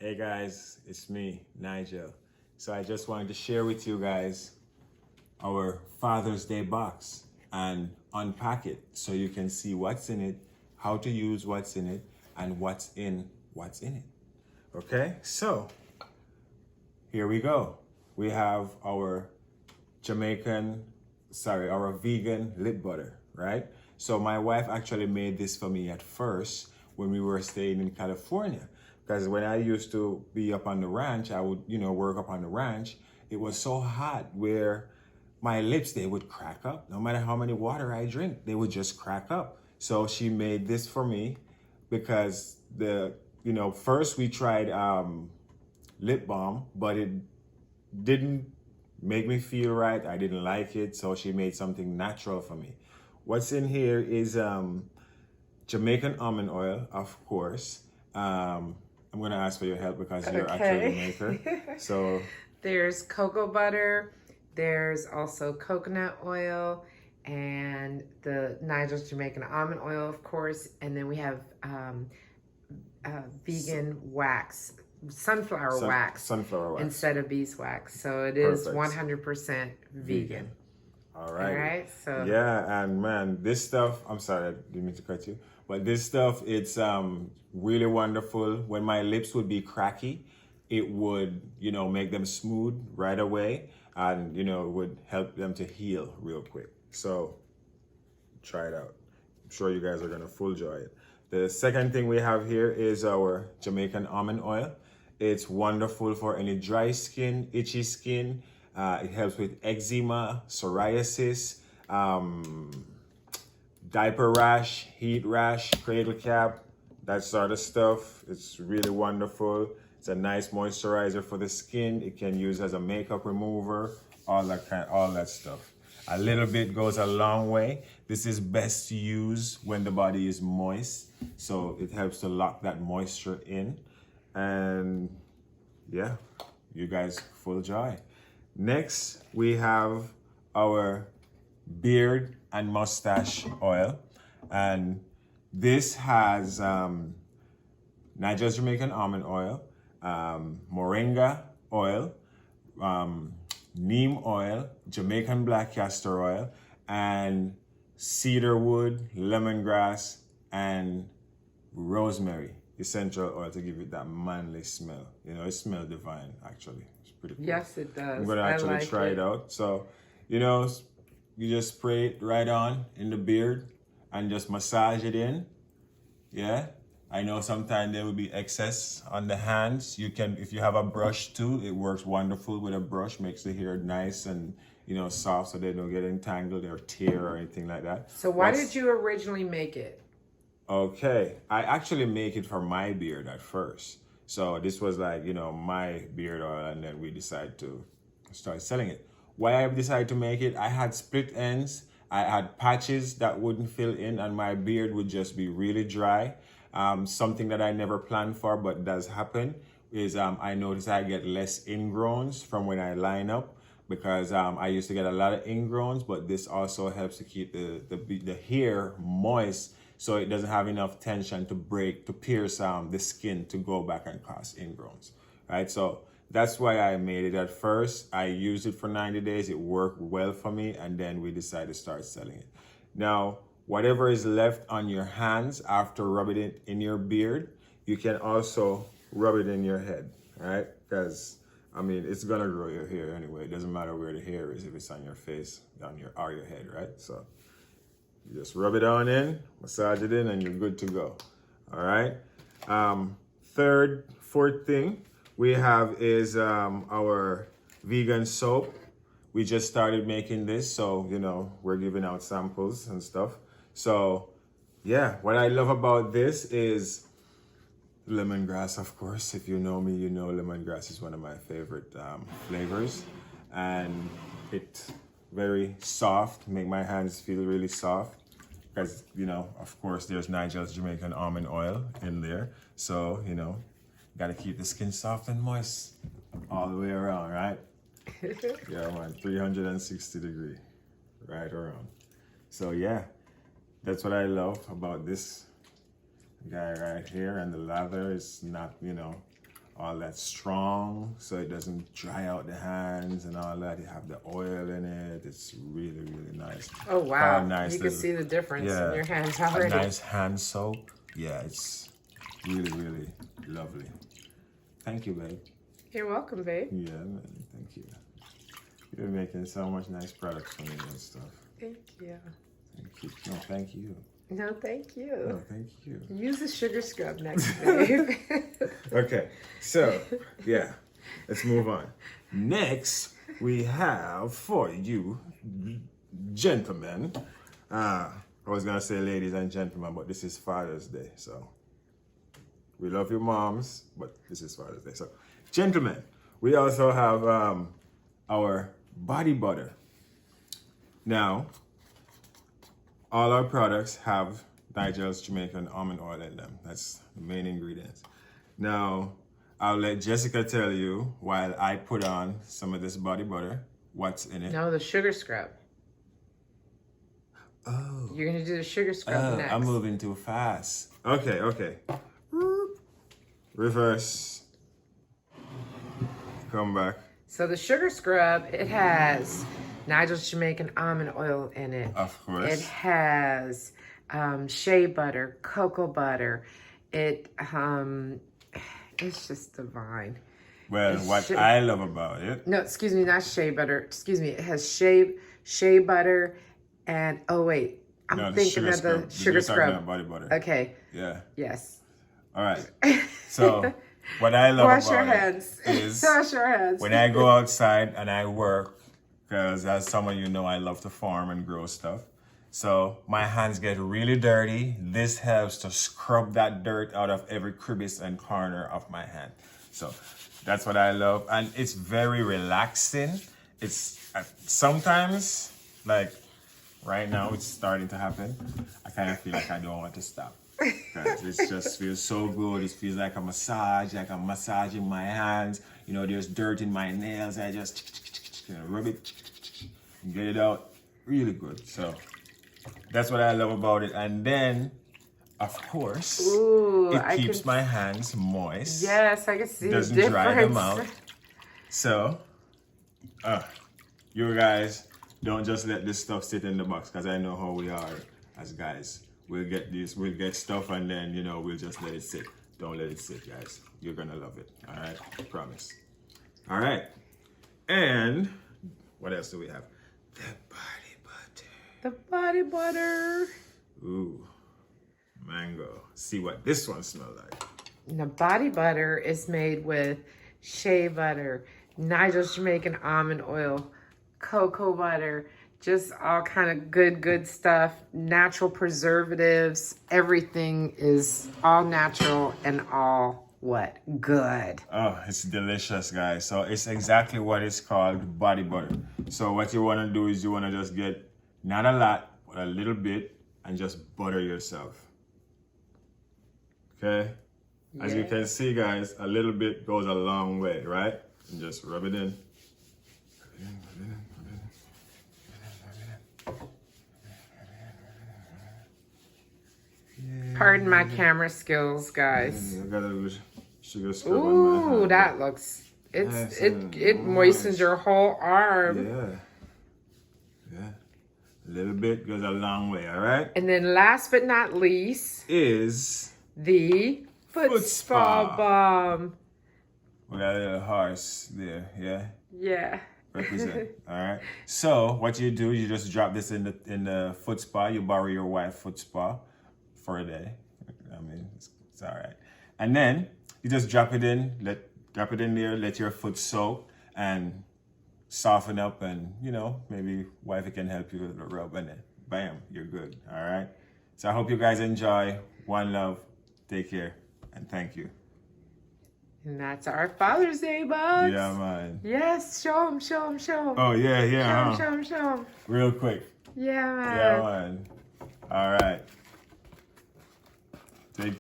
Hey guys, it's me, Nigel. So I just wanted to share with you guys our Father's Day box and unpack it so you can see what's in it, how to use what's in it, and what's in it. Okay, so here we go. We have our our vegan lip butter, right? So my wife actually made this for me at first when we were staying in California. Because when I used to be up on the ranch, I would, work up on the ranch. It was so hot where my lips, they would crack up. No matter how many water I drink, they would just crack up. So she made this for me because first we tried lip balm, but it didn't make me feel right. I didn't like it. So she made something natural for me. What's in here is Jamaican almond oil, of course. I'm gonna ask for your help because you're actually the maker. So there's cocoa butter, there's also coconut oil, and the Nigel's Jamaican almond oil, of course, and then we have vegan wax, sunflower wax instead of beeswax. So it is 100% vegan. All right. All right. So yeah, and man, this stuff. I'm sorry, I didn't mean to cut you, but this stuff, it's really wonderful. When my lips would be cracky, it would make them smooth right away, and it would help them to heal real quick. So try it out. I'm sure you guys are gonna full enjoy it. The second thing we have here is our Jamaican almond oil. It's wonderful for any dry skin, itchy skin. It helps with eczema, psoriasis, diaper rash, heat rash, cradle cap, that sort of stuff. It's really wonderful. It's a nice moisturizer for the skin. It can use as a makeup remover, all that stuff. A little bit goes a long way. This is best to use when the body is moist, so it helps to lock that moisture in. And yeah, you guys full joy. Next, we have our beard and mustache oil. And this has Nigel's Jamaican almond oil, moringa oil, neem oil, Jamaican black castor oil, and cedarwood, lemongrass, and rosemary essential oil to give it that manly smell. It smells divine, actually. It's pretty cool. Yes, it does. I'm gonna actually try it out. So, you just spray it right on in the beard and just massage it in. Yeah. I know sometimes there will be excess on the hands. You can, if you have a brush too, it works wonderful with a brush, makes the hair nice and soft so they don't get entangled or tear or anything like that. So why did you originally make it? Okay, I actually make it for my beard at first. So this was like, my beard oil, and then we decided to start selling it. Why I decided to make it, I had split ends. I had patches that wouldn't fill in, and my beard would just be really dry. Something that I never planned for, but does happen, is I notice I get less ingrowns from when I line up, because I used to get a lot of ingrowns, but this also helps to keep the hair moist, so it doesn't have enough tension to pierce the skin to go back and cause ingrowns, right? So that's why I made it at first. I used it for 90 days. It worked well for me, and then we decided to start selling it. Now, whatever is left on your hands after rubbing it in your beard, you can also rub it in your head, right? Because, it's gonna grow your hair anyway. It doesn't matter where the hair is, if it's on your face, or your head, right? So you just rub it on in, massage it in, and you're good to go. All right. Fourth thing we have is our vegan soap. We just started making this, so we're giving out samples and stuff. So yeah, what I love about this is lemongrass, of course. If you know me, you know lemongrass is one of my favorite flavors, and it's very soft, make my hands feel really soft, because of course there's Nigel's Jamaican almond oil in there, so gotta keep the skin soft and moist all the way around, right? Yeah, man, 360 degree right around. So yeah, that's what I love about this guy right here, and the lather is not all that strong, so it doesn't dry out the hands and all that. You have the oil in it. It's really, really nice. Oh wow! Nice You can see the difference in your hands already. A nice hand soap. Yeah, it's really, really lovely. Thank you, babe. You're welcome, babe. Yeah, man. Thank you. You're making so much nice products for me and stuff. Thank you. Thank you. No, thank you. No, thank you. No, thank you. Use the sugar scrub next, babe. Okay, so yeah, let's move on. Next, we have for you, gentlemen. I was gonna say ladies and gentlemen, but this is Father's Day, so we love your moms, but this is Father's Day. So, gentlemen, we also have our body butter. Now, all our products have Nigel's Jamaican almond oil in them. That's the main ingredients. Now, I'll let Jessica tell you while I put on some of this body butter, what's in it. No, the sugar scrub. Oh. You're going to do the sugar scrub next. I'm moving too fast. Okay. Reverse. Come back. So the sugar scrub, it has Nigel's Jamaican almond oil in it. Of course. It has shea butter, cocoa butter. It's just divine. Well, what I love about it. No, excuse me, not shea butter. Excuse me, it has shea butter and, oh wait, I'm thinking of the sugar scrub. Body butter. Okay. Yeah. Yes. All right. So what I love Wash about your hands. is Wash your hands. when I go outside and I work, because as some of you know, I love to farm and grow stuff. So my hands get really dirty. This helps to scrub that dirt out of every crevice and corner of my hand. So that's what I love. And it's very relaxing. It's sometimes, like right now, it's starting to happen. I kind of feel like I don't want to stop. Because it just feels so good. It feels like a massage, like I'm massaging my hands. You know, there's dirt in my nails. I just rub it, get it out. Really good. So that's what I love about it. And then, of course, it keeps my hands moist. Yes, I can see the difference. Doesn't dry them out. So, you guys, don't just let this stuff sit in the box, because I know how we are as guys. We'll get stuff and then, you know, we'll just let it sit. Don't let it sit, guys. You're gonna love it, all right? I promise. All right. And what else do we have? The body butter. The body butter. Ooh, mango. See what this one smells like. The body butter is made with shea butter, Nigel's Jamaican almond oil, cocoa butter, just all kind of good stuff, natural preservatives. Everything is all natural and all what? Good. Oh, it's delicious, guys. So it's exactly what it's called, body butter. So what you want to do is you want to just get not a lot, but a little bit, and just butter yourself. Okay? As you can see, guys, a little bit goes a long way, right? And just rub it in. Pardon my camera skills, guys. I got a sugar scrub on my hand. Ooh, that looks, it moistens your whole arm. Yeah. A little bit goes a long way, all right? And then last but not least is the foot spa balm. We got a little horse there, yeah? Yeah. Represent, all right? So what you do, you just drop this in the foot spa. You borrow your wife's foot spa for a day. I mean, it's all right. And then you just drop it in there, let your foot soak and soften up, and you know, maybe wifey can help you with a rub, and then bam, you're good. All right. So I hope you guys enjoy. One love. Take care and thank you. And that's our Father's Day, bugs. Yeah, man. Yes, show them. Oh yeah. Show them. Real quick. Yeah, man. Yeah, man. All right. Take